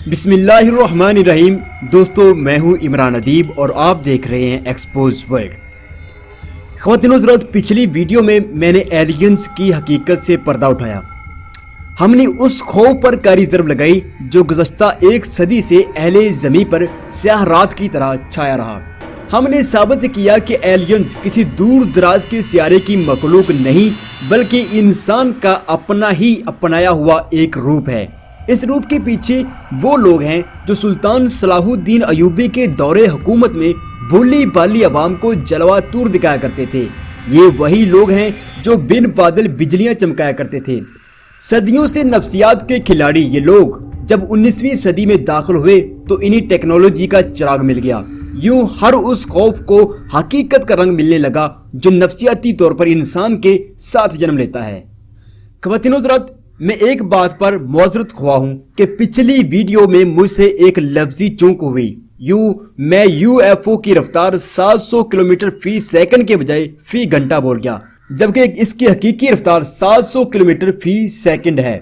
بسم اللہ الرحمن الرحیم۔ دوستو میں ہوں عمران ادیب اور آپ دیکھ رہے ہیں ایکسپوز ورلڈ۔ خواتین و حضرات، پچھلی ویڈیو میں نے ایلینز کی حقیقت سے پردہ اٹھایا۔ ہم نے اس خوف پر کاری ضرب لگائی جو گزشتہ ایک صدی سے اہل زمین پر سیاہ رات کی طرح چھایا رہا۔ ہم نے ثابت کیا کہ ایلینز کسی دور دراز کے سیارے کی مخلوق نہیں بلکہ انسان کا اپنا ہی اپنایا ہوا ایک روپ ہے۔ اس روپ کے پیچھے وہ لوگ ہیں جو سلطان صلاح الدین ایوبی کے دور حکومت میں بھولی بالی عوام کو جلوہ طور دکھایا کرتے تھے۔ یہ وہی لوگ ہیں جو بن بادل بجلیاں چمکایا کرتے تھے۔ صدیوں سے نفسیات کے کھلاڑی یہ لوگ جب 19ویں صدی میں داخل ہوئے تو انہیں ٹیکنالوجی کا چراغ مل گیا۔ یوں ہر اس خوف کو حقیقت کا رنگ ملنے لگا جو نفسیاتی طور پر انسان کے ساتھ جنم لیتا ہے۔ خواتین و حضرات، میں ایک بات پر معذرت خواہ ہوں کہ پچھلی ویڈیو میں مجھ سے ایک لفظی چونک ہوئی۔ میں یو ایف او کی رفتار 700 کلومیٹر فی سیکنڈ کے بجائے فی گھنٹہ بول گیا، جبکہ اس کی حقیقی رفتار 700 کلومیٹر فی سیکنڈ ہے۔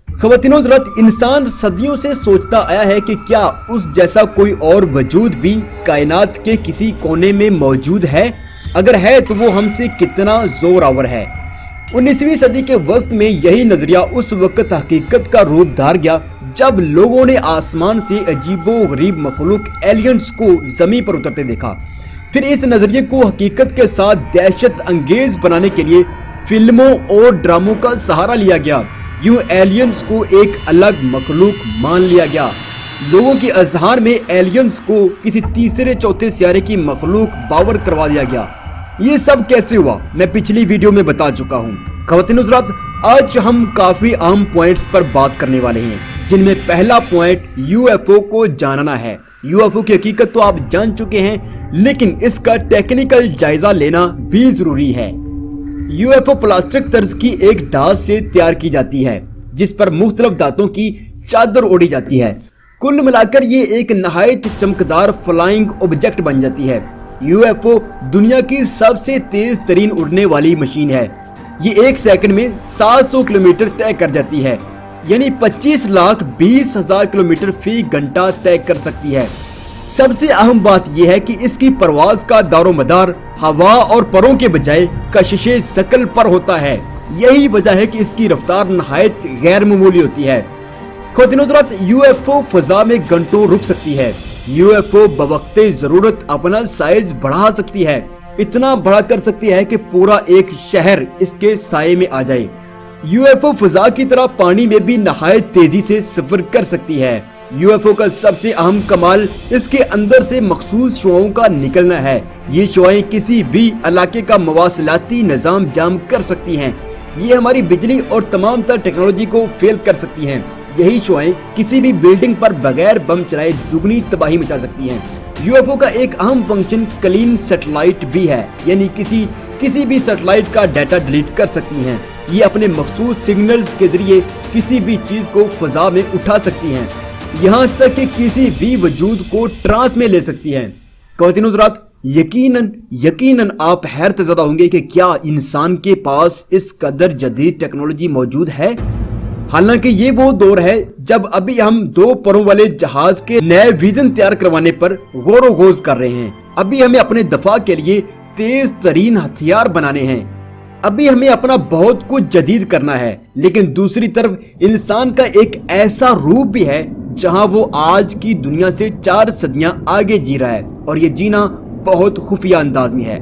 خواتین و حضرات، انسان صدیوں سے سوچتا آیا ہے کہ کیا اس جیسا کوئی اور وجود بھی کائنات کے کسی کونے میں موجود ہے؟ اگر ہے تو وہ ہم سے کتنا زور آور ہے۔ 19ویں صدی کے وسط میں یہی نظریہ اس وقت حقیقت کا روپ دھار گیا جب لوگوں نے آسمان سے عجیب و غریب مخلوق ایلینز کو زمین پر اترتے دیکھا۔ پھر اس نظریے کو حقیقت کے ساتھ دہشت انگیز بنانے کے لیے فلموں اور ڈراموں کا سہارا لیا گیا۔ یوں ایلینز کو ایک الگ مخلوق مان لیا گیا۔ لوگوں کے اذہان میں ایلینز کو کسی تیسرے چوتھے سیارے کی مخلوق باور کروا دیا گیا۔ یہ سب کیسے ہوا میں پچھلی ویڈیو میں بتا چکا ہوں۔ خواتین حضرات، آج ہم کافی اہم پوائنٹس پر بات کرنے والے ہیں، جن میں پہلا پوائنٹ یو ایف او کو جاننا ہے۔ یو ایف او کی حقیقت تو آپ جان چکے ہیں، لیکن اس کا ٹیکنیکل جائزہ لینا بھی ضروری ہے۔ یو ایف او پلاسٹک طرز کی ایک دھات سے تیار کی جاتی ہے جس پر مختلف دھاتوں کی چادر اوڑھی جاتی ہے۔ کل ملا کر یہ ایک نہایت چمکدار فلائنگ آبجیکٹ بن جاتی ہے۔ یو ایف او دنیا کی سب سے تیز ترین اڑنے والی مشین ہے۔ یہ ایک سیکنڈ میں 700 کلومیٹر طے کر جاتی ہے، یعنی 25,20,000 کلومیٹر فی گھنٹہ طے کر سکتی ہے۔ سب سے اہم بات یہ ہے کہ اس کی پرواز کا دار و مدار ہوا اور پروں کے بجائے کشش ثقل پر ہوتا ہے۔ یہی وجہ ہے کہ اس کی رفتار نہایت غیر معمولی ہوتی ہے۔ خواتین حضرات، یو ایف او فضا میں گھنٹوں رک سکتی ہے۔ یو ایف او بوقت ضرورت اپنا سائز بڑھا سکتی ہے، اتنا بڑا کر سکتی ہے کہ پورا ایک شہر اس کے سائے میں آ جائے۔ یو ایف او فضا کی طرح پانی میں بھی نہایت تیزی سے سفر کر سکتی ہے۔ یو ایف او کا سب سے اہم کمال اس کے اندر سے مخصوص شعاعوں کا نکلنا ہے۔ یہ شعاعیں کسی بھی علاقے کا مواصلاتی نظام جام کر سکتی ہیں۔ یہ ہماری بجلی اور تمام تر ٹیکنالوجی کو فیل کر سکتی ہیں۔ یہی شعاعیں کسی بھی بلڈنگ پر بغیر بم چلائے دگنی تباہی مچا سکتی ہیں۔ یو ایف او کا ایک اہم فنکشن کلین سیٹلائٹ بھی ہے، یعنی کسی بھی سیٹلائٹ کا ڈیٹا ڈیلیٹ کر سکتی ہیں۔ یہ اپنے مخصوص سگنلز کے ذریعے کسی بھی چیز کو فضا میں اٹھا سکتی ہیں، یہاں تک کہ کسی بھی وجود کو ٹرانس میں لے سکتی ہیں۔ خواتین حضرات، یقیناً آپ حیرت زدہ ہوں گے کہ کیا انسان کے پاس اس قدر جدید ٹیکنالوجی موجود ہے؟ حالانکہ یہ وہ دور ہے جب ابھی ہم 2 پروں والے جہاز کے نئے ویژن تیار کروانے پر غور و خوض کر رہے ہیں۔ ابھی ہمیں اپنے دفاع کے لیے تیز ترین ہتھیار بنانے ہیں۔ ابھی ہمیں اپنا بہت کچھ جدید کرنا ہے، لیکن دوسری طرف انسان کا ایک ایسا روپ بھی ہے جہاں وہ آج کی دنیا سے 4 صدیاں آگے جی رہا ہے، اور یہ جینا بہت خفیہ انداز میں ہے۔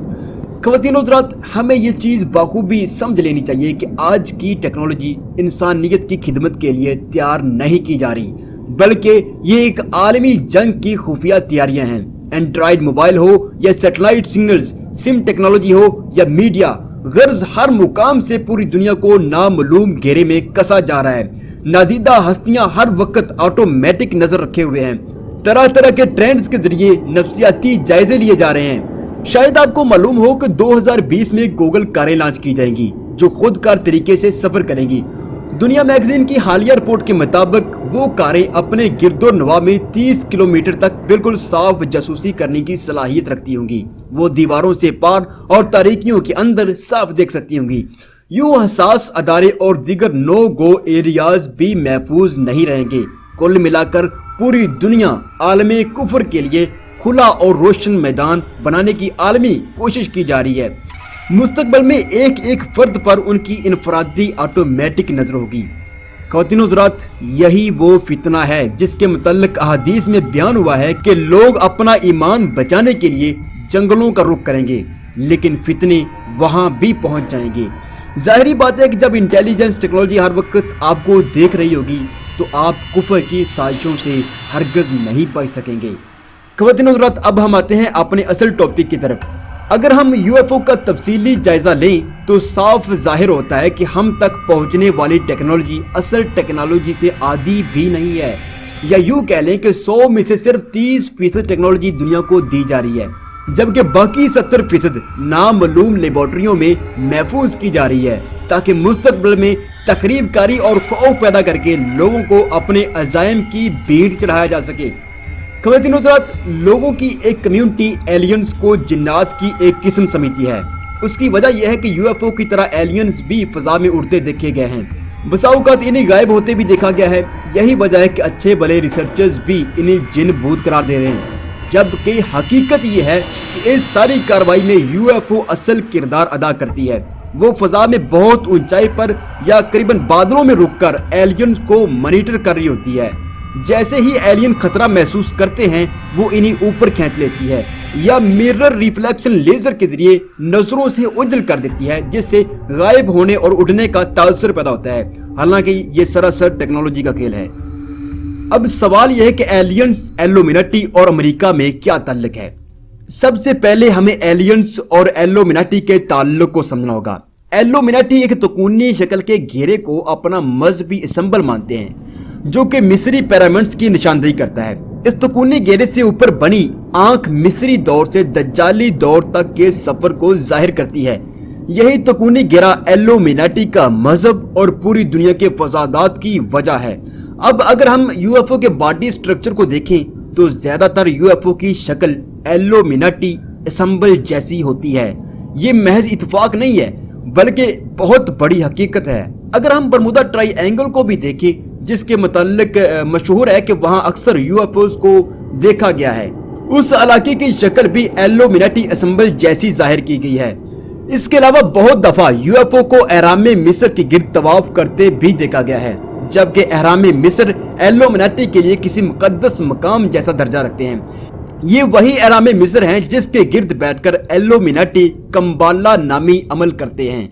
خواتین حضرات، ہمیں یہ چیز بخوبی سمجھ لینی چاہیے کہ آج کی ٹیکنالوجی انسانیت کی خدمت کے لیے تیار نہیں کی جا رہی، بلکہ یہ ایک عالمی جنگ کی خفیہ تیاریاں ہیں۔ اینڈرائیڈ موبائل ہو یا سیٹلائٹ سگنلز، سم ٹیکنالوجی ہو یا میڈیا، غرض ہر مقام سے پوری دنیا کو نامعلوم گھیرے میں کسا جا رہا ہے۔ نادیدہ ہستیاں ہر وقت آٹومیٹک نظر رکھے ہوئے ہیں۔ طرح طرح کے ٹرینڈز کے ذریعے نفسیاتی جائزے لیے جا رہے ہیں۔ شاید آپ کو معلوم ہو کہ 2020 میں گوگل کاریں لانچ کی جائیں گی جو خود کار طریقے سے سفر کریں گی۔ دنیا میگزین کی حالیہ رپورٹ کے مطابق وہ کاریں اپنے گرد و نواح میں 30 کلومیٹر تک بالکل صاف جاسوسی کرنے کی صلاحیت رکھتی ہوں گی۔ وہ دیواروں سے پار اور تاریکیوں کے اندر صاف دیکھ سکتی ہوں گی۔ یوں حساس ادارے اور دیگر نو گو ایریاز بھی محفوظ نہیں رہیں گے۔ کل ملا کر पूरी दुनिया आलमी कुफर के लिए खुला और रोशन मैदान बनाने की आलमी कोशिश की जा रही है। मुस्तकबिल में एक एक फर्द पर उनकी इनफरादी ऑटोमेटिक नजर होगी। ख़वातीन हज़रात, यही वो फितना है जिसके मुतल्लिक अहादीस में बयान हुआ है कि लोग अपना ईमान बचाने के लिए जंगलों का रुख करेंगे, लेकिन फितने वहां भी पहुंच जाएंगे। जाहिरी बात है कि जब इंटेलिजेंस टेक्नोलॉजी हर वक्त आपको देख रही होगी तो आप कुफर की साजिशों से हरगज नहीं बच सकेंगे। ख़वातीन हज़रात, अब हम आते हैं अपने असल टॉपिक की तरफ। अगर हम यूएफओ का तफसीली जायजा लें तो साफ जाहिर होता है कि हम तक पहुंचने वाली टेक्नोलॉजी असल टेक्नोलॉजी से आधी भी नहीं है, या यूं कह लें कि 100 में से सिर्फ 30% टेक्नोलॉजी दुनिया को दी जा रही है, जबकि बाकी 70% नामालूम लेबोरेटरियों में महफूज की जा रही है, ताकि मुस्तकबिल में तकरीबकारी और खौफ पैदा करके लोगों को अपने अज़ाइम की भीड़ चढ़ाया जा सके। ख़वातीन हज़रात, लोगों की एक कम्युनिटी एलियंस को जिन्नात की एक किस्म समझती है। उसकी वजह यह है कि यूएफओ की तरह एलियंस भी फजा में उड़ते देखे गए हैं, बसा औक़ात इन्हें गायब होते भी देखा गया है। यही वजह है कि अच्छे भले रिसर्चर्स भी इन्हें जिन भूत करार दे रहे हैं, जबकि हकीकत यह है कि इस सारी कार्रवाई में यूएफओ असल किरदार अदा करती है। वो फजा में बहुत ऊंचाई पर या करीबन बादलों में रुककर एलियंस को मॉनिटर कर रही होती है। जैसे ही एलियन खतरा महसूस करते हैं वो इन्हीं ऊपर खींच लेती है या मिरर रिफ्लेक्शन लेजर के जरिए नजरों से ओझल कर देती है, जिससे गायब होने और उड़ने का तासुर पैदा होता है। हालांकि ये सरासर टेक्नोलॉजी का खेल है। अब सवाल यह है कि एलियंस, इल्यूमिनाटी और अमेरिका में क्या ताल्लुक है। सबसे पहले हमें एलियंस और इल्यूमिनाटी के ताल्लुक को समझना होगा। इल्यूमिनाटी एक तकूनी शक्ल के घेरे को अपना मजहबी सिंबल मानते हैं, जो कि मिस्री पिरामिड्स की निशानदेही करता है। इस तकूनी घेरे से ऊपर बनी आंख मिस्री दौर से दज्जाली दौर तक के सफर को जाहिर करती है। यही तकूनी घेरा इल्यूमिनाटी का मजहब और पूरी दुनिया के फसादात की वजह है। अब अगर हम यूएफओ के बॉडी स्ट्रक्चर को देखें तो ज्यादातर यूएफओ की शक्ल इल्यूमिनाटी सिंबल जैसी होती है। ये महज इत्तेफाक नहीं है, बल्कि बहुत बड़ी हकीकत है। अगर हम बरमुदा ट्रायंगल को भी देखें, जिसके मुताल्लिक मशहूर है कि वहां अक्सर यूएफओ को देखा गया है, उस इलाके की शक्ल भी इल्यूमिनाटी सिंबल जैसी जाहिर की गई है। इसके अलावा बहुत दफा यूएफओ को एहराम मिस्र के गिर्द तवाफ करते भी देखा गया है, जबकि एहराम मिस्र इल्यूमिनाटी के लिए किसी मुकद्दस मकाम जैसा दर्जा रखते हैं। ये वही एहराम मिस्र हैं जिसके गिर्द बैठकर इल्यूमिनाटी कम्बाला नामी अमल करते हैं।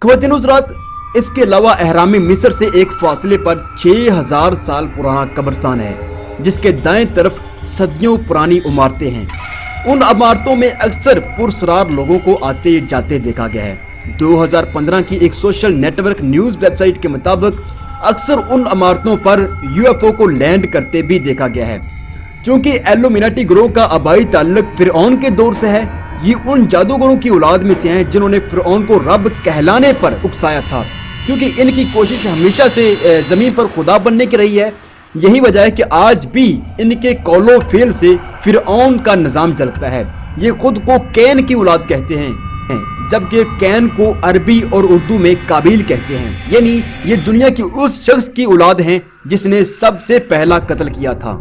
ख़वातीन हज़रात, इसके अलावा एहराम मिस्र से एक फासले पर 6000 साल पुराना कब्रिस्तान है, जिसके दाएं तरफ सदियों पुरानी इमारतें हैं। उन इमारतों में अक्सर पुरसरार लोगों को आते जाते देखा गया है। 2015 की एक सोशल नेटवर्क न्यूज वेबसाइट के मुताबिक अक्सर उन इमारतों पर यूएफओ को लैंड करते भी देखा गया है। चूंकि इल्यूमिनाटी ग्रोह का आबाई ताल्लुक फिरऔन के दौर से है, ये उन जादूगरों की औलाद में से हैं जिन्होंने फिरऔन को रब कहलाने पर उकसाया था, क्योंकि इनकी कोशिश हमेशा से जमीन पर खुदा बनने की रही है। यही वजह है कि आज भी इनके कौलो फेल से फिरऔन का निजाम चलता है। ये खुद को कैन की औलाद कहते हैं, जबकि कैन को अरबी और उर्दू में काबिल कहते हैं, यानी ये दुनिया की उस शख्स की औलाद हैं जिसने सबसे पहला कत्ल किया था।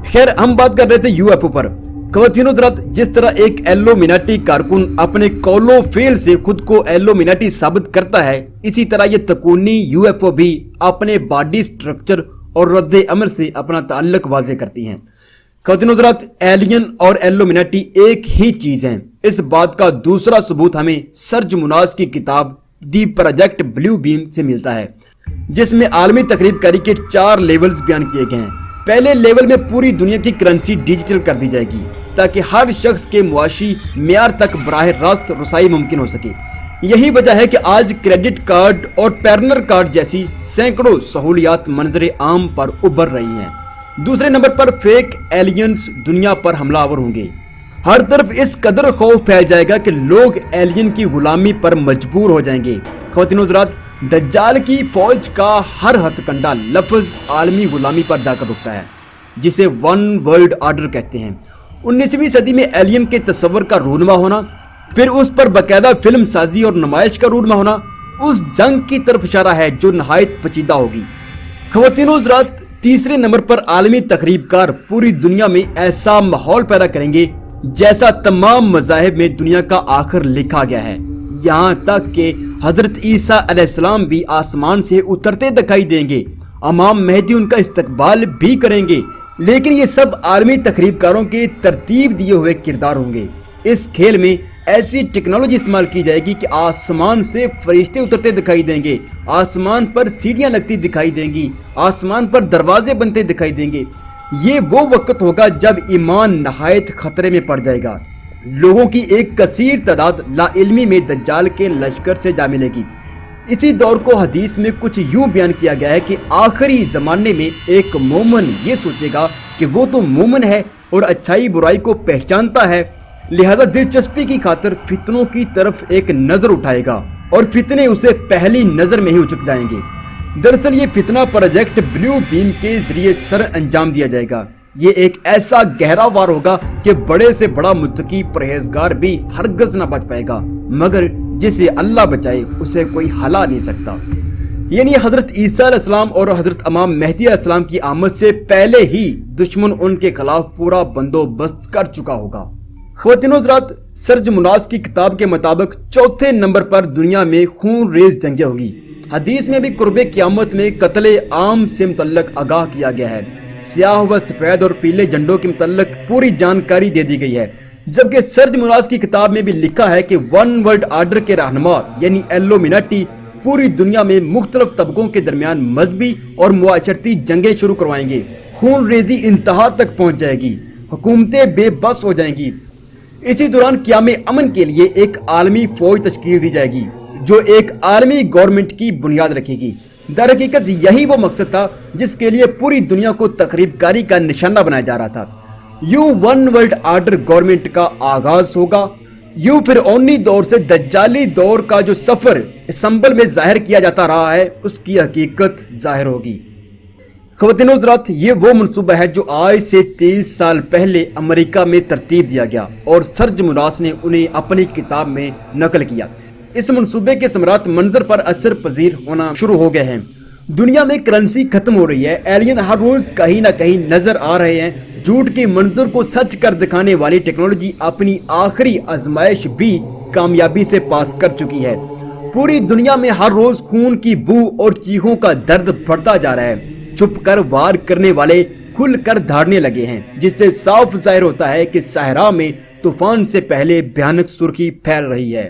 खैर, हम बात कर रहे थे यूएफओ पर। ख़वातीन हज़रात, जिस तरह एक इल्यूमिनाटी कारकुन अपने कौलो फेल से खुद को इल्यूमिनाटी साबित करता है, इसी तरह ये तकूनी यूएफओ भी अपने बॉडी स्ट्रक्चर और रद्द अमल से अपना ताल्लुक वाज़ेह करती हैं। ख़वातीन हज़रात, एलियन और इल्यूमिनाटी एक ही चीज़ हैं। इस बात का दूसरा सबूत हमें सर्ज मुनाज की किताब दी प्रोजेक्ट ब्लू बीम से मिलता है, जिसमें आलमी तकरीबकारी के 4 लेवल्स बयान किए गए हैं। पहले लेवल में पूरी दुनिया की करेंसी डिजिटल कर दी जाएगी, ताकि हर शख्स के मुआशी मेयार तक बराह रास्त रसाई मुमकिन हो सके। यही वजह है कि आज क्रेडिट कार्ड और पैरनर कार्ड जैसी सैकड़ों सहूलियात मंजर आम पर उभर रही हैं। दूसरे नंबर पर फेक एलियंस दुनिया पर हमलावर होंगे। हर तरफ इस कदर खौफ फैल जाएगा कि लोग एलियन की गुलामी पर मजबूर हो जाएंगे। ख़वातीन हज़रात, दज्जाल की फौज का हर हथकंडा लफ्ज आलमी गुलामी पर जाकर रुकता है, जिसे वन वर्ल्ड ऑर्डर कहते हैं। 19वीं सदी में एलियन के तस्वर का रूनमा होना, फिर उस पर बाकायदा फिल्म साजी और नुमाइश का रूनमा होना, उस जंग की तरफ इशारा है जो नहायत पेचीदा होगी। ख़वातीन हज़रात, तीसरे नंबर पर आलमी तकरीबकार पूरी दुनिया में ऐसा माहौल पैदा करेंगे जैसा तमाम मज़ाहिब में दुनिया का आखिर लिखा गया है। यहाँ तक कि हजरत ईसा अलैहिस्सलाम भी आसमान से उतरते दिखाई देंगे। इमाम मेहदी उनका इस्तकबाल भी करेंगे। लेकिन ये सब आलमी तकरीबकारों के तरतीब दिए हुए किरदार होंगे। इस खेल में ऐसी टेक्नोलॉजी इस्तेमाल की जाएगी कि आसमान से फरिश्ते उतरते दिखाई देंगे, आसमान पर सीढ़ियां लगती दिखाई देंगी, आसमान पर दरवाजे बनते दिखाई देंगे। ये वो वक्त होगा जब ईमान नहायत खतरे में पड़ जाएगा। लोगों की एक कसीर तादाद लाइल्मी में दज्जाल के लश्कर से जा मिलेगी। इसी दौर को हदीस में कुछ यूं बयान किया गया है कि आखिरी जमाने में एक मोमिन ये सोचेगा कि वो तो मोमिन है और अच्छाई बुराई को पहचानता है, लिहाजा दिलचस्पी की खातिर फितनों की तरफ एक नजर उठाएगा और फितने उसे पहली नजर में ही उचक जाएंगे। दरअसल ये फितना प्रोजेक्ट ब्लू बीम के जरिए सर अंजाम दिया जाएगा। ये एक ऐसा गहरा वार होगा कि बड़े से बड़ा मुत्तकी परहेजगार भी हरगिज़ न बच पाएगा, मगर जिसे अल्लाह बचाए उसे कोई हला नहीं सकता। यानी हजरत ईसा अलैहिस्सलाम और हजरत इमाम मेहदी अलैहिस्सलाम की आमद से पहले ही दुश्मन उनके खिलाफ पूरा बंदोबस्त कर चुका होगा। ख़वातीनो हज़रात, सर्ज मुनास की किताब के मुताबिक चौथे नंबर पर दुनिया में खून रेज जंगें होगी। हदीस में भी कुर्बे क़यामत में कत्ले आम से मुतल्लक आगाह किया गया है। स्याह व सफेद और पीले झंडों के मुतल्लक पूरी जानकारी दे दी गई है। जबकि सर्ज मुनास की किताब में भी लिखा है कि वन वर्ल्ड आर्डर के रहनुमा यानी इल्यूमिनाटी पूरी दुनिया में मुख्तलिफ तबकों के दरमियान मजहबी और मुआशरती जंगें शुरू करवाएंगे। खून रेजी इंतहा तक पहुंच जाएगी, हुकूमतें बेबस हो जाएंगी। इसी दौरान क़याम अमन के लिए एक आलमी फौज तश्कील दी जाएगी जो एक आलमी गवर्नमेंट की बुनियाद रखेगी। दर हकीकत यही वो मकसद था जिसके लिए पूरी दुनिया को तकरीबकारी का निशाना बनाया जा रहा था। यूं वन वर्ल्ड आर्डर गवर्नमेंट का आगाज होगा। यूं फिरऔनी दौर से दज्जाली दौर का जो सफर संबल में जाहिर किया जाता रहा है उसकी हकीकत जाहिर होगी। ख़वातीनो हज़रात, ये वो मनसूबा है जो आज से 30 साल पहले अमेरिका में तरतीब दिया गया और सर्ज मुनास ने उन्हें अपनी किताब में नकल किया। इस मनसूबे के समरात मंजर पर असर पजीर होना शुरू हो गए हैं। दुनिया में करेंसी खत्म हो रही है। एलियन हर रोज कहीं ना कहीं नजर आ रहे हैं। झूठ के मंजर को सच कर दिखाने वाली टेक्नोलॉजी अपनी आखिरी आजमाइश भी कामयाबी से पास कर चुकी है। पूरी दुनिया में हर रोज खून की बू और चीखों का दर्द बढ़ता जा रहा है। छुप कर वार करने वाले खुल कर धाड़ने लगे हैं, जिससे साफ जाहिर होता है कि सहरा में तूफान से पहले भयानक सुर्खी फैल रही है।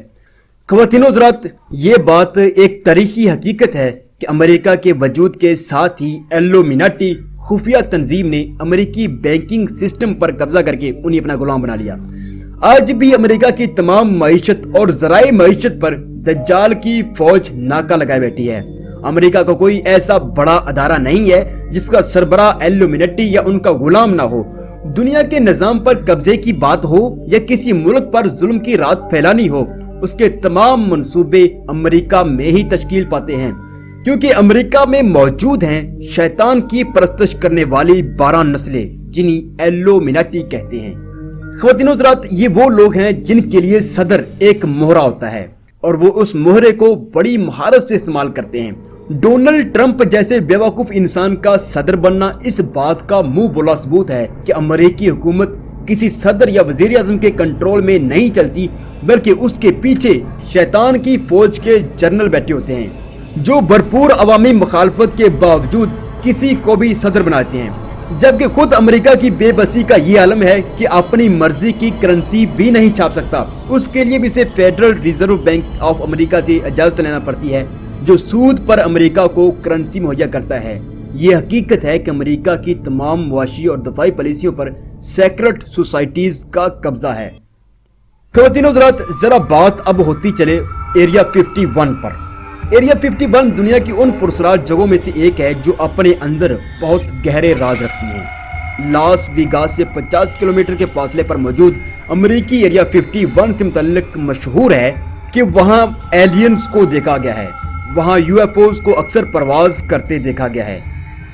ख़वातीनो हज़रात, ये बात एक तारीखी हकीकत है कि अमेरिका के वजूद के साथ ही इल्यूमिनाटी खुफिया तंजीम ने अमेरिकी बैंकिंग सिस्टम पर कब्जा करके उन्हें अपना गुलाम बना लिया। आज भी अमेरिका की तमाम मईशत और ज़राए मईशत पर दज्जाल की फौज नाका लगाए बैठी है। अमेरिका का कोई ऐसा बड़ा अदारा नहीं है जिसका सरबराह इल्यूमिनाटी या उनका गुलाम ना हो। दुनिया के निजाम पर कब्जे की बात हो या किसी मुल्क पर जुल्म की रात फैलानी हो, उसके तमाम मंसूबे अमेरिका में ही तश्कील पाते हैं, क्योंकि अमेरिका में मौजूद हैं शैतान की परस्तश करने वाली 12 नस्लें जिन्हें इल्यूमिनाटी कहते हैं। ख़वातीनो हज़रात, ये वो लोग हैं जिनके लिए सदर एक मोहरा होता है और वो उस मोहरे को बड़ी महारत से इस्तेमाल करते हैं। डोनाल्ड ट्रंप जैसे बेवकूफ इंसान का सदर बनना इस बात का मुंह बोला सबूत है कि अमेरिकी हुकूमत किसी सदर या वजीर आज़म के कंट्रोल में नहीं चलती, बल्कि उसके पीछे शैतान की फौज के जनरल बैठे होते हैं जो भरपूर अवामी मुखालफत के बावजूद किसी को भी सदर बनाते हैं। जबकि खुद अमेरिका की बेबसी का ये आलम है कि अपनी मर्जी की करेंसी भी नहीं छाप सकता। उसके लिए भी इसे federal reserve bank of America से इजाजत लेना पड़ती है, जो सूद पर अमेरिका को करेंसी मुहैया करता है। ये हकीकत है कि अमेरिका की तमाम मुआशी और दफाई पॉलिसियों पर सेक्रेट सोसाइटीज का कब्जा है। ख़वातीनो हज़रात, जरा बात अब होती चले एरिया 51 पर। एरिया 51 दुनिया की उन पुरसरार जगहों में से एक है जो अपने अंदर बहुत गहरे राज रखती है। लास वेगास से 50 किलोमीटर के फासले पर मौजूद अमेरिकी एरिया 51 से मुतल्लिक मशहूर है कि वहाँ एलियंस को देखा गया है। वहाँ यूएफओज को अक्सर परवाज करते देखा गया है।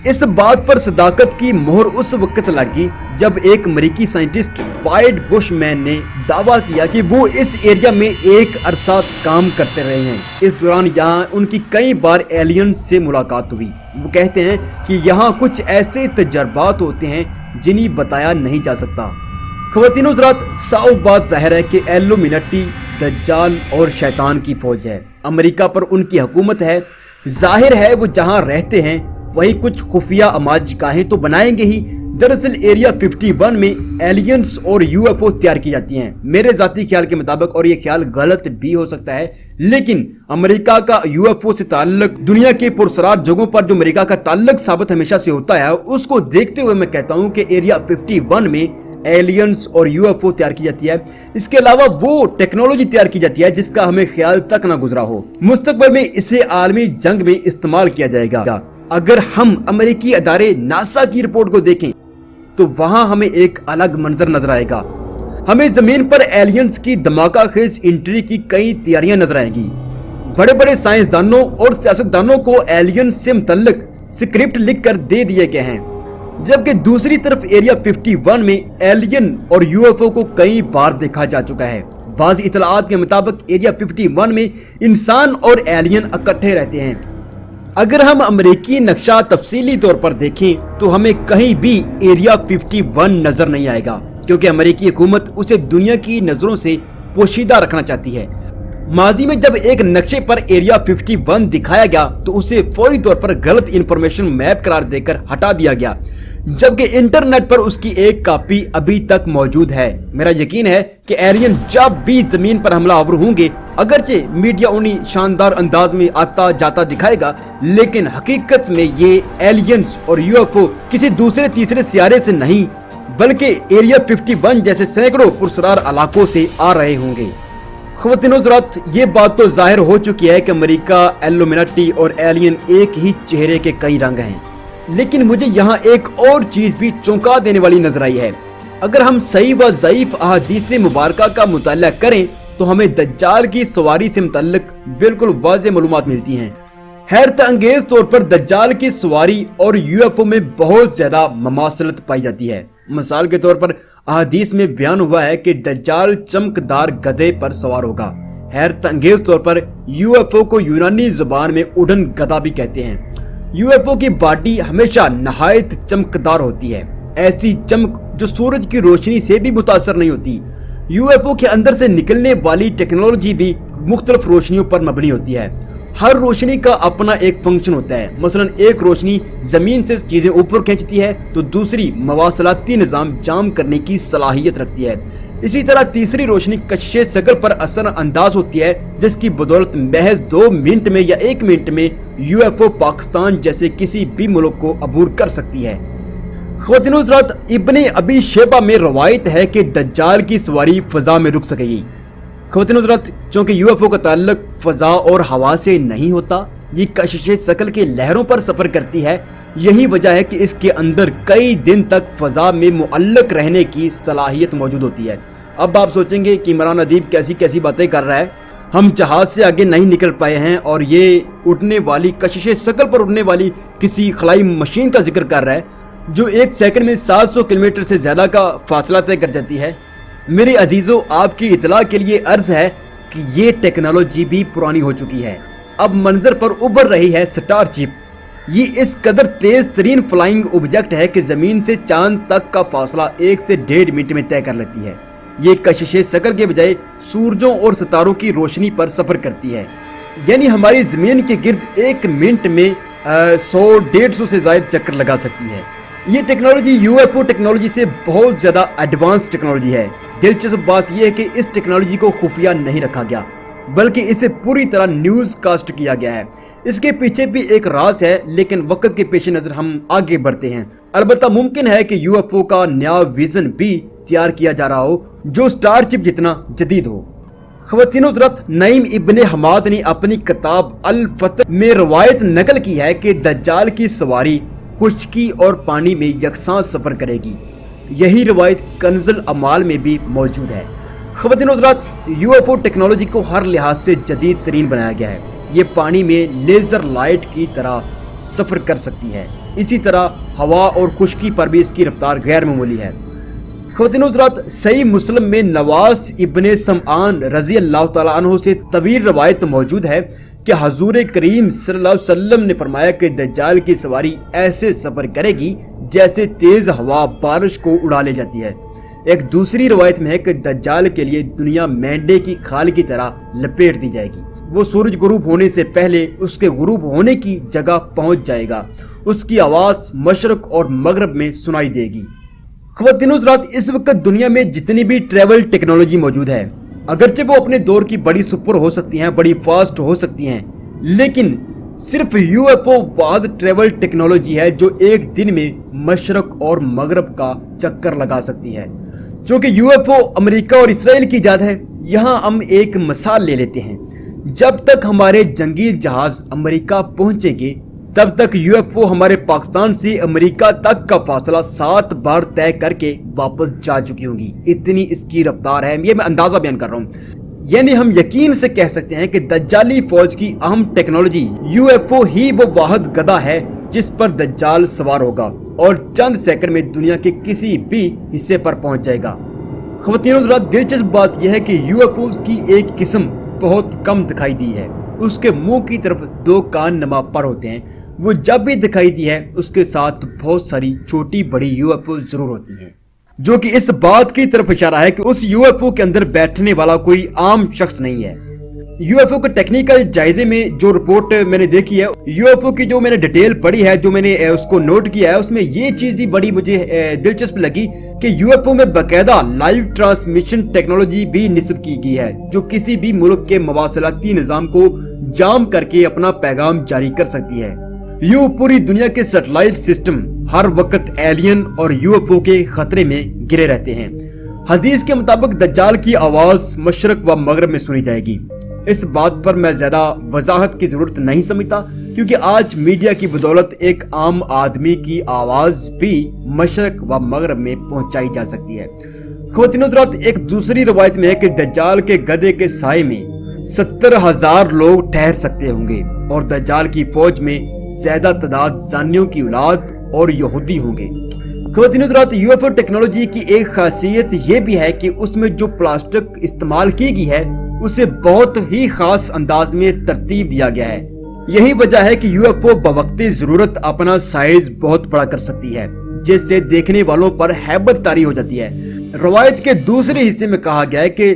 इस बात पर सदाकत की मोहर उस वक्त लगी जब एक अमेरिकी साइंटिस्ट वाइट बुशमैन ने दावा किया कि वो इस एरिया में एक अरसा काम करते रहे हैं। इस दौरान यहाँ उनकी कई बार एलियन से मुलाकात हुई। वो कहते हैं कि यहाँ कुछ ऐसे तजर्बात होते हैं जिन्हें बताया नहीं जा सकता। ख़वातीन हज़रात, साफ बात ज़ाहिर है कि इल्लुमिनाटी दज्जाल और शैतान की फौज है। अमेरिका पर उनकी हुकूमत है। जाहिर है वो जहाँ रहते हैं वही कुछ खुफिया अमाजगाहें तो बनाएंगे ही। दरअसल एरिया 51 में एलियंस और यूएफओ तैयार की जाती हैं। मेरे जाती ख्याल के मुताबिक, और ये ख्याल गलत भी हो सकता है, लेकिन अमेरिका का यूएफओ से ताल्लुक, दुनिया के पुरसरार जगहों पर जो अमेरिका का ताल्लुक साबित हमेशा से होता है, उसको देखते हुए मैं कहता हूँ कि एरिया 51 में एलियंस और यूएफओ तैयार की जाती है। इसके अलावा वो टेक्नोलॉजी तैयार की जाती है जिसका हमें ख्याल तक ना गुजरा हो। मुस्तकबिल में इसे आलमी जंग में इस्तेमाल किया जाएगा। अगर हम अमेरिकी अदारे नासा की रिपोर्ट को देखें तो वहां हमें एक अलग मंजर नजर आएगा। हमें जमीन पर एलियंस की धमाका खेज एंट्री की कई तैयारियां नजर आएंगी। बड़े बड़े साइंसदानों और सियासतदानों को एलियन से मुतल्लिक स्क्रिप्ट लिख कर दे दिए गए हैं, जबकि दूसरी तरफ एरिया 51 में एलियन और यूएफओ को कई बार देखा जा चुका है। बाज़ इतलात के मुताबिक एरिया 51 में इंसान और एलियन इकट्ठे रहते हैं। अगर हम अमेरिकी नक्शा तफसीली तौर पर देखें तो हमें कहीं भी एरिया 51 नजर नहीं आएगा, क्योंकि अमेरिकी हुकूमत उसे दुनिया की नजरों से पोशीदा रखना चाहती है। माजी में जब एक नक्शे पर एरिया 51 दिखाया गया तो उसे फौरी तौर पर गलत इंफॉर्मेशन मैप करार देकर हटा दिया गया, जबकि इंटरनेट पर उसकी एक कॉपी अभी तक मौजूद है। मेरा यकीन है कि एलियन जब भी जमीन पर हमलावर होंगे, अगरचे मीडिया उन्हें शानदार अंदाज में आता जाता दिखाएगा, लेकिन हकीकत में ये एलियंस और यूएफओ किसी दूसरे तीसरे सियारे से नहीं बल्कि एरिया 51 जैसे सैकड़ों पुरसरार इलाकों से आ रहे होंगे। ख़वातीन हज़रात, ये बात तो जाहिर हो चुकी है कि अमेरिका, इल्लुमिनाटी और एलियन एक ही चेहरे के कई रंग हैं, लेकिन मुझे यहाँ एक और चीज भी चौंका देने वाली नजर आई है। अगर हम सही व ज़ईफ अहादीस मुबारका का मुताला करें तो हमें दज्जाल की सवारी से मुतल्लिक बिल्कुल वाज़ेह मालूमात मिलती हैं। हैरत अंगेज तौर पर दज्जाल की सवारी और यूएफओ में बहुत ज्यादा ममासलत पाई जाती है। मिसाल के तौर पर अहादीस में बयान हुआ है कि दज्जाल चमकदार गधे पर सवार होगा। हैरत अंगेज तौर पर यूएफओ को यूनानी जुबान में उड़न गधा भी कहते हैं। यूएफओ की बॉडी हमेशा नहायत चमकदार होती है, ऐसी चमक जो सूरज की रोशनी से भी मुतासर नहीं होती। यूएफओ के अंदर से निकलने वाली टेक्नोलॉजी भी मुख्तलिफ रोशनियों पर मबनी होती है। हर रोशनी का अपना एक फंक्शन होता है। मसलन एक रोशनी जमीन से चीजें ऊपर खींचती है तो दूसरी मवासलाती निजाम जाम करने की सलाहियत रखती है। इसी तरह तीसरी रोशनी कशिश शकल पर असर अंदाज होती है, जिसकी बदौलत महज 2 मिनट में या 1 मिनट में यूएफओ पाकिस्तान जैसे किसी भी मुल्क को अबूर कर सकती है। ख़वातीन हज़रात, इब्ने अबी शेबा में रवायत है कि दज्जाल की सवारी फजा में रुक सकेगी। ख़वातीन हज़रात, चूँकि यूएफओ का ताल्लुक फजा और हवा से नहीं होता, ये कशिश शकल के लहरों पर सफर करती है। यही वजह है कि इसके अंदर कई दिन तक फजा में मुअल्लक रहने की सलाहियत मौजूद होती है। अब आप सोचेंगे कि इमरान अदीब कैसी कैसी बातें कर रहा है, हम जहाज से आगे नहीं निकल पाए हैं और ये उड़ने वाली कशिश शकल पर उड़ने वाली किसी खलाई मशीन का जिक्र कर रहा है जो 1 सेकंड में 700 किलोमीटर से ज्यादा का फासला तय कर जाती है। मेरे अजीजों, आपकी इतला के लिए अर्ज है कि ये टेक्नोलॉजी भी पुरानी हो चुकी है। अब मंजर पर उभर रही है स्टारशिप। ये इस कदर तेज तरीन फ्लाइंग ऑब्जेक्ट है कि जमीन से चांद तक का फासला 1 से 1.5 मिनट में तय कर लेती है। ये कशिश शकल के बजाय सूरजों और सितारों की रोशनी पर सफर करती है, यानी हमारी जमीन के गिर्द 1 मिनट में 100-150 से ज्यादा चक्कर लगा सकती है। ये टेक्नोलॉजी यूएफओ टेक्नोलॉजी से बहुत ज्यादा एडवांस टेक्नोलॉजी है। दिलचस्प बात यह है कि इस टेक्नोलॉजी को खुफिया नहीं रखा गया, बल्कि इसे पूरी तरह न्यूज कास्ट किया गया है। इसके पीछे भी एक राज है, लेकिन वक्त के पेश नजर हम आगे बढ़ते हैं। अलबत्ता मुमकिन है कि यूएफओ का नया विजन भी तैयार किया जा रहा हो जो स्टारशिप जितना जदीद हो। ख़वातीन हज़रात, नईम इब्ने हमाद ने अपनी किताब अल फतह में रवायत नकल की है कि दज्जाल की सवारी खुश्की और पानी में यकसां सफर करेगी। यही रवायत कंजुल अमाल में भी मौजूद है। ख़वातीन हज़रात, यूएफओ टेक्नोलॉजी को हर लिहाज से जदीद तरीन बनाया गया है। ये पानी में लेजर लाइट की तरह सफर कर सकती है। इसी तरह हवा और खुश्की पर भी इसकी रफ्तार गैर मामूली है। ख़वातीन हज़रात, सही मुस्लिम में नवास इब्ने समआन रज़ी अल्लाह तआला अन्हु से तवील रवायत मौजूद है कि हजूर करीम सल्लल्लाहु अलैहि वसल्लम ने फरमाया कि दज्जाल की सवारी ऐसे सफर करेगी जैसे तेज हवा बारिश को उड़ा ले जाती है। एक दूसरी रवायत में है कि दज्जाल के लिए दुनिया मेंढे की खाल की तरह लपेट दी जाएगी। वो सूरज गुरूब होने से पहले उसके गुरूब होने की जगह पहुंच जाएगा। उसकी आवाज मशरक और मगरब में सुनाई देगी। ख़वातीन हज़रात, इस वक्त दुनिया में जितनी भी ट्रेवल टेक्नोलॉजी मौजूद है, अगरचे वो अपने दौर की बड़ी सुपर हो सकती हैं, बड़ी फास्ट हो सकती हैं, लेकिन सिर्फ यूएफओ वाद ट्रेवल टेक्नोलॉजी है जो एक दिन में मशरक और मगरब का चक्कर लगा सकती है। क्योंकि यूएफओ अमेरिका और इसराइल की इजाद है। यहाँ हम एक मिसाल ले लेते हैं। जब तक हमारे जंगी जहाज अमेरिका पहुंचेंगे तब तक यूएफओ हमारे पाकिस्तान से अमेरिका तक का फासला 7 बार तय करके वापस जा चुकी होंगी। इतनी इसकी रफ्तार है, ये मैं अंदाजा बयान कर रहा हूँ। यानी हम यकीन से कह सकते हैं कि दज्जाली फौज की अहम टेक्नोलॉजी यूएफओ ही वो वाहिद गदा है जिस पर दज्जाल सवार होगा और चंद सेकंड में दुनिया के किसी भी हिस्से पर पहुंच जाएगा। ख़वातीन हज़रात, दिलचस्प बात यह है कि यूएफओ की एक किस्म बहुत कम दिखाई दी है। उसके मुंह की तरफ 2 कान नमा पर होते हैं। वो जब भी दिखाई दी है उसके साथ बहुत सारी छोटी बड़ी यूएफओ जरूर होती हैं, जो कि इस बात की तरफ इशारा है कि उस यूएफओ के अंदर बैठने वाला कोई आम शख्स नहीं है। यूएफओ के टेक्निकल जायजे में जो रिपोर्ट मैंने देखी है, यूएफओ की जो मैंने डिटेल पढ़ी है, जो मैंने उसको नोट किया है, उसमें ये चीज भी बड़ी मुझे दिलचस्प लगी कि यूएफओ में बाकायदा लाइव ट्रांसमिशन टेक्नोलॉजी भी निस्ब की गई है, जो किसी भी मुल्क के मवासलाती निजाम को जाम करके अपना पैगाम जारी कर सकती है। यूं पूरी दुनिया के सैटेलाइट सिस्टम हर वक्त एलियन और यूएफओ के खतरे में गिरे रहते हैं। हदीस के मुताबिक दज्जाल की आवाज मशरक व मगरब में सुनी जाएगी। इस बात पर मैं ज्यादा वजाहत की जरूरत नहीं समझता, क्योंकि आज मीडिया की बदौलत एक आम आदमी की आवाज भी मशरक व मगरब में पहुंचाई जा सकती है। ख़वातीन हज़रात, एक दूसरी रवायत में है कि दज्जाल के गधे के साए में 70,000 लोग ठहर सकते होंगे और दज्जाल की फौज में ज्यादा तादाद जानियों की औलाद और यहूदी होंगे। ख़वातीन हज़रात, यूएफओ टेक्नोलॉजी की एक खासियत ये भी है कि उसमें जो प्लास्टिक इस्तेमाल की गई है उसे बहुत ही खास अंदाज में तरतीब दिया गया है। यही वजह है कि यूएफओ बवक्ते जरूरत अपना साइज बहुत बड़ा कर सकती है, जिससे देखने वालों पर हैबत तारी हो जाती है। रवायत के दूसरे हिस्से में कहा गया है कि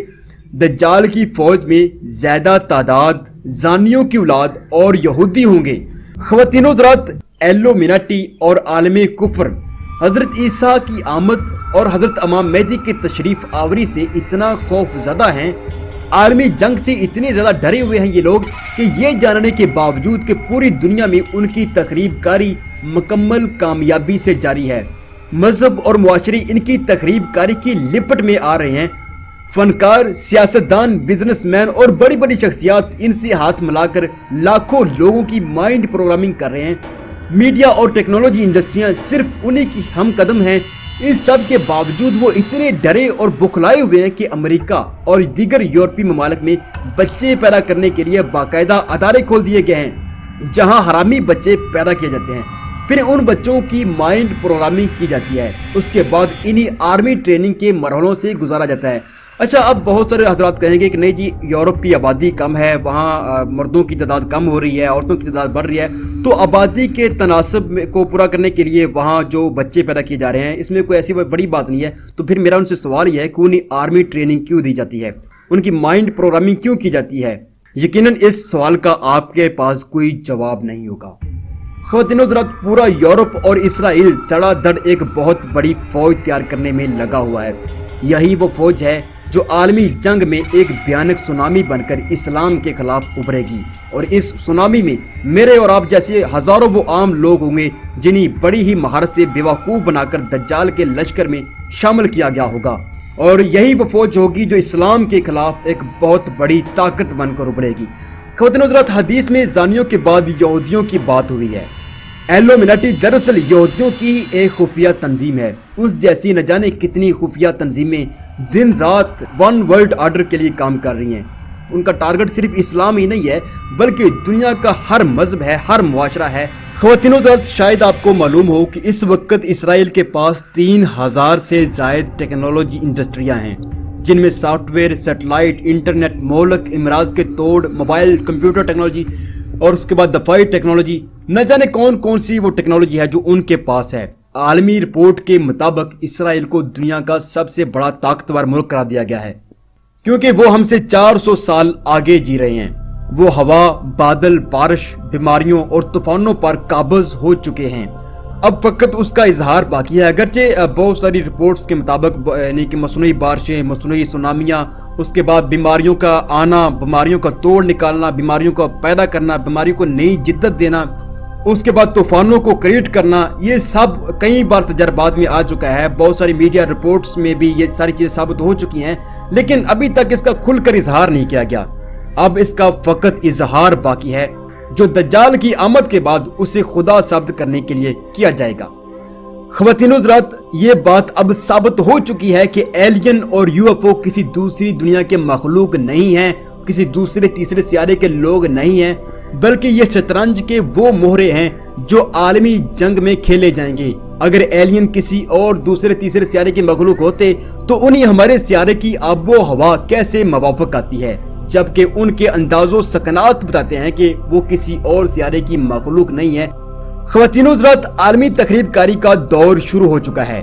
दज्जाल की फौज में ज्यादा तादाद जानियों की औलाद और यहूदी होंगे। ख़वातीन हज़रात, इल्लुमिनाटी और आलम कुफ्र हजरत ईसा की आमद और हजरत इमाम मेहदी की तशरीफ आवरी से इतना खौफज़दा हैं, आलमी जंग से इतने ज्यादा डरे हुए हैं ये लोग कि ये जानने के बावजूद कि पूरी दुनिया में उनकी तकरीब कारी मुकम्मल कामयाबी से जारी है। मजहब और मुआशरे इनकी तकरीब कारी की लिपट में आ रहे हैं। फनकार, सियासतदान, बिजनेसमैन और बड़ी बड़ी शख्सियात इनसे हाथ मिलाकर लाखों लोगों की माइंड प्रोग्रामिंग कर रहे हैं। मीडिया और टेक्नोलॉजी इंडस्ट्रियां सिर्फ उन्हीं की हम कदम हैं। इस सब के बावजूद वो इतने डरे और बुखलाए हुए हैं कि अमेरिका और दीगर यूरोपीय ममालिक में बच्चे पैदा करने के लिए बाकायदा अदारे खोल दिए गए हैं, जहां हरामी बच्चे पैदा किए जाते हैं। फिर उन बच्चों की माइंड प्रोग्रामिंग की जाती है। उसके बाद इन्हीं आर्मी ट्रेनिंग के मरहलों से गुजारा जाता है। अच्छा, अब बहुत सारे हजरात कहेंगे कि नहीं जी, यूरोप की आबादी कम है, वहाँ मर्दों की तादाद कम हो रही है, औरतों की तादाद बढ़ रही है, तो आबादी के तनासब को पूरा करने के लिए वहाँ जो बच्चे पैदा किए जा रहे हैं, इसमें कोई ऐसी बड़ी बात नहीं है। तो फिर मेरा उनसे सवाल यह है कि उन्हें आर्मी ट्रेनिंग क्यों दी जाती है, उनकी माइंड प्रोग्रामिंग क्यों की जाती है? यकीनन इस सवाल का आपके पास कोई जवाब नहीं होगा। ख़वातीन हज़रात, पूरा यूरोप और इसराइल धड़ाधड़ एक बहुत बड़ी फौज तैयार करने में लगा हुआ है। यही वो फौज है जो आलमी जंग में एक भयानक सुनामी बनकर इस्लाम के खिलाफ उभरेगी, और इस सुनामी में मेरे और आप जैसे हजारों वो आम लोग होंगे जिन्हें बड़ी ही महारत से बेवकूफ़ बनाकर दज्जाल के लश्कर में शामिल किया गया होगा। और यही वो फौज होगी जो इस्लाम के खिलाफ एक बहुत बड़ी ताकत बनकर उभरेगी। ख़वातीन हज़रात, हदीस में जानियों के बाद यहूदियों की बात हुई है। इल्लुमिनाटी दरअसल यहूदियों की एक खुफिया तंजीम है। उस जैसी न जाने कितनी खुफिया तंजीमें दिन रात वन वर्ल्ड ऑर्डर के लिए काम कर रही हैं। ان کا ٹارگٹ صرف اسلام ہی نہیں ہے بلکہ دنیا کا ہر مذہب ہے، ہر معاشرہ ہے۔ خواتین و حضرات، شاید آپ کو معلوم ہو کہ اس وقت اسرائیل کے پاس 3000 سے زائد ٹیکنالوجی انڈسٹریاں ہیں، جن میں سافٹ ویئر، سیٹلائٹ، انٹرنیٹ، مہلک امراض کے توڑ، موبائل، کمپیوٹر ٹیکنالوجی اور اس کے بعد دفاعی ٹیکنالوجی، نہ جانے کون کون سی وہ ٹیکنالوجی ہے جو ان کے پاس ہے۔ عالمی رپورٹ کے مطابق اسرائیل کو دنیا کا سب سے بڑا طاقتور ملک قرار دیا گیا ہے، کیونکہ وہ ہم سے 400 سال آگے جی رہے ہیں۔ وہ ہوا، بادل، بارش، بیماریوں اور طوفانوں پر قابض ہو چکے ہیں۔ اب فقط اس کا اظہار باقی ہے، اگرچہ بہت ساری رپورٹس کے مطابق یعنی کہ مصنوعی بارشیں، مصنوعی سونامیاں، اس کے بعد بیماریوں کا آنا، بیماریوں کا توڑ نکالنا، بیماریوں کو پیدا کرنا، بیماریوں کو نئی جدت دینا، اس کے بعد طوفانوں کو کریٹ کرنا، یہ سب کئی بار تجربات میں آ چکا ہے۔ بہت ساری میڈیا رپورٹس میں بھی یہ ساری چیزیں ثابت ہو چکی ہیں، لیکن ابھی تک اس کا کھل کر اظہار نہیں کیا گیا۔ اب اس کا فقط اظہار باقی ہے جو دجال کی آمد کے بعد اسے خدا ثابت کرنے کے لیے کیا جائے گا۔ خواتین و حضرات، یہ بات اب ثابت ہو چکی ہے کہ ایلین اور UFO کسی دوسری دنیا کے مخلوق نہیں ہیں، کسی دوسرے تیسرے سیارے کے لوگ نہیں ہیں، بلکہ یہ شطرنج کے وہ مہرے ہیں جو عالمی جنگ میں کھیلے جائیں گے۔ اگر ایلین کسی اور دوسرے تیسرے سیارے کے مخلوق ہوتے تو انہیں ہمارے سیارے کی آب و ہوا کیسے موافق آتی ہے، جبکہ ان کے انداز و سکنات بتاتے ہیں کہ وہ کسی اور سیارے کی مخلوق نہیں ہے۔ خواتین و حضرات، عالمی تخریب کاری کا دور شروع ہو چکا ہے۔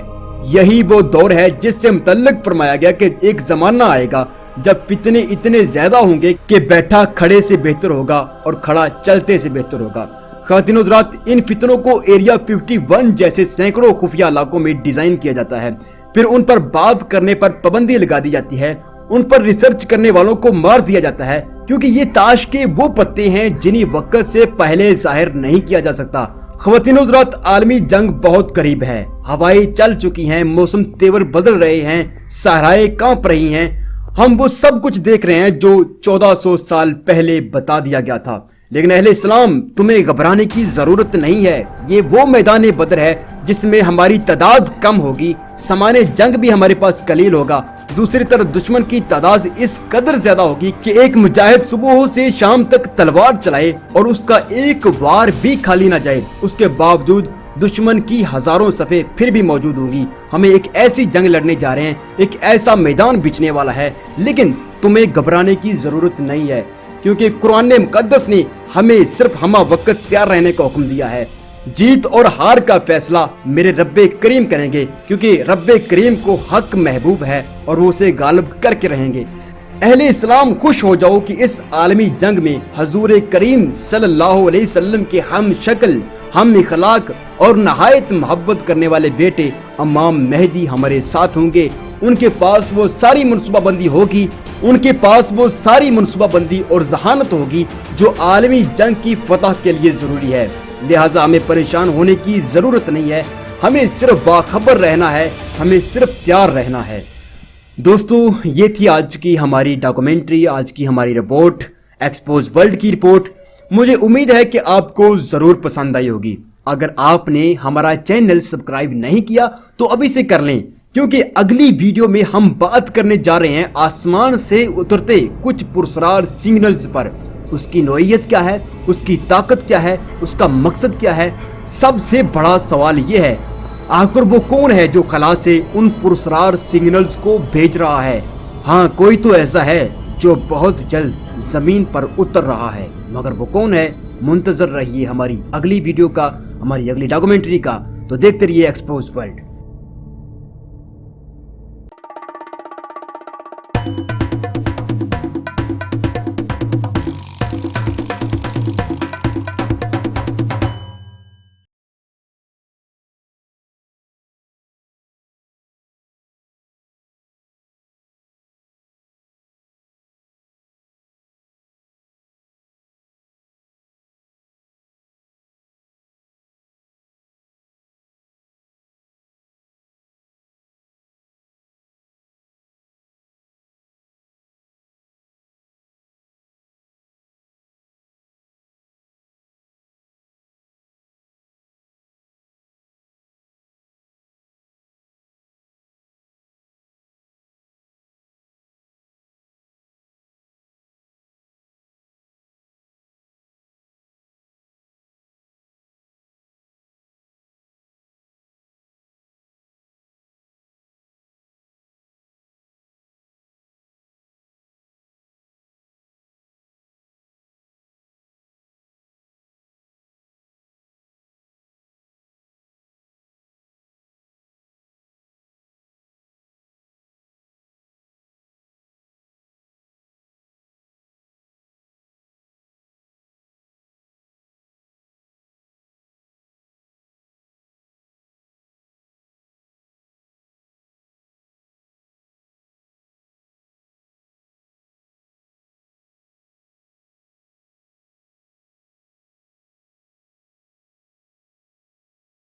یہی وہ دور ہے جس سے متعلق فرمایا گیا کہ ایک زمانہ آئے گا جب فتنے اتنے زیادہ ہوں گے کہ بیٹھا کھڑے سے بہتر ہوگا اور کھڑا چلتے سے بہتر ہوگا۔ خواتین و حضرات، ان فتنوں کو ایریا 51 جیسے سینکڑوں خفیہ علاقوں میں ڈیزائن کیا جاتا ہے، پھر ان پر بات کرنے پر پابندی لگا دی جاتی ہے، ان پر ریسرچ کرنے والوں کو مار دیا جاتا ہے، کیونکہ یہ تاش کے وہ پتے ہیں جنہیں وقت سے پہلے ظاہر نہیں کیا جا سکتا۔ خواتین و حضرات، عالمی جنگ بہت قریب ہے، ہوائیں چل چکی ہیں، موسم تیور بدل رہے ہیں، صحرائیں کانپ رہی ہیں، ہم وہ سب کچھ دیکھ رہے ہیں جو 1400 سال پہلے بتا دیا گیا تھا۔ لیکن اہل اسلام، تمہیں گھبرانے کی ضرورت نہیں ہے، یہ وہ میدان بدر ہے جس میں ہماری تعداد کم ہوگی، سامان جنگ بھی ہمارے پاس قلیل ہوگا، دوسری طرف دشمن کی تعداد اس قدر زیادہ ہوگی کہ ایک مجاہد صبح سے شام تک تلوار چلائے اور اس کا ایک وار بھی خالی نہ جائے، اس کے باوجود دشمن کی ہزاروں صفیں پھر بھی موجود ہوں گی۔ ہمیں ایک ایسی جنگ لڑنے جا رہے ہیں، ایک ایسا میدان بچنے والا ہے، لیکن تمہیں گھبرانے کی ضرورت نہیں ہے، کیونکہ قرآن مقدس نے ہمیں صرف ہمہ وقت تیار رہنے کا حکم دیا ہے۔ جیت اور ہار کا فیصلہ میرے رب کریم کریں گے، کیونکہ رب کریم کو حق محبوب ہے اور وہ اسے غالب کر کے رہیں گے۔ اہل اسلام، خوش ہو جاؤ کہ اس عالمی جنگ میں حضور کریم صلی اللہ علیہ وسلم کے ہم شکل، ہم اخلاق اور نہایت محبت کرنے والے بیٹے امام مہدی ہمارے ساتھ ہوں گے۔ ان کے پاس وہ ساری منصوبہ بندی ہوگی، ان کے پاس وہ ساری منصوبہ بندی اور ذہانت ہوگی جو عالمی جنگ کی فتح کے لیے ضروری ہے۔ لہٰذا ہمیں پریشان ہونے کی ضرورت نہیں ہے، ہمیں صرف باخبر رہنا ہے، ہمیں صرف تیار رہنا ہے۔ دوستو، یہ تھی آج کی ہماری ڈاکومنٹری، آج کی ہماری رپورٹ، ایکسپوز ورلڈ کی رپورٹ۔ مجھے امید ہے کہ آپ کو ضرور پسند آئی ہوگی۔ اگر آپ نے ہمارا چینل سبسکرائب نہیں کیا تو ابھی سے کر لیں، کیونکہ اگلی ویڈیو میں ہم بات کرنے جا رہے ہیں آسمان سے اترتے کچھ پراسرار سگنلز پر۔ اس کی نوعیت کیا ہے، اس کی طاقت کیا ہے، اس کا مقصد کیا ہے، سب سے بڑا سوال یہ ہے آخر وہ کون ہے جو خلا سے ان پراسرار سگنلز کو بھیج رہا ہے؟ ہاں، کوئی تو ایسا ہے جو بہت جلد زمین پر اتر رہا ہے، مگر وہ کون ہے؟ منتظر رہیے ہماری اگلی ویڈیو کا، ہماری اگلی ڈاکومنٹری کا۔ تو دیکھتے رہیے ایکسپوز ورلڈ۔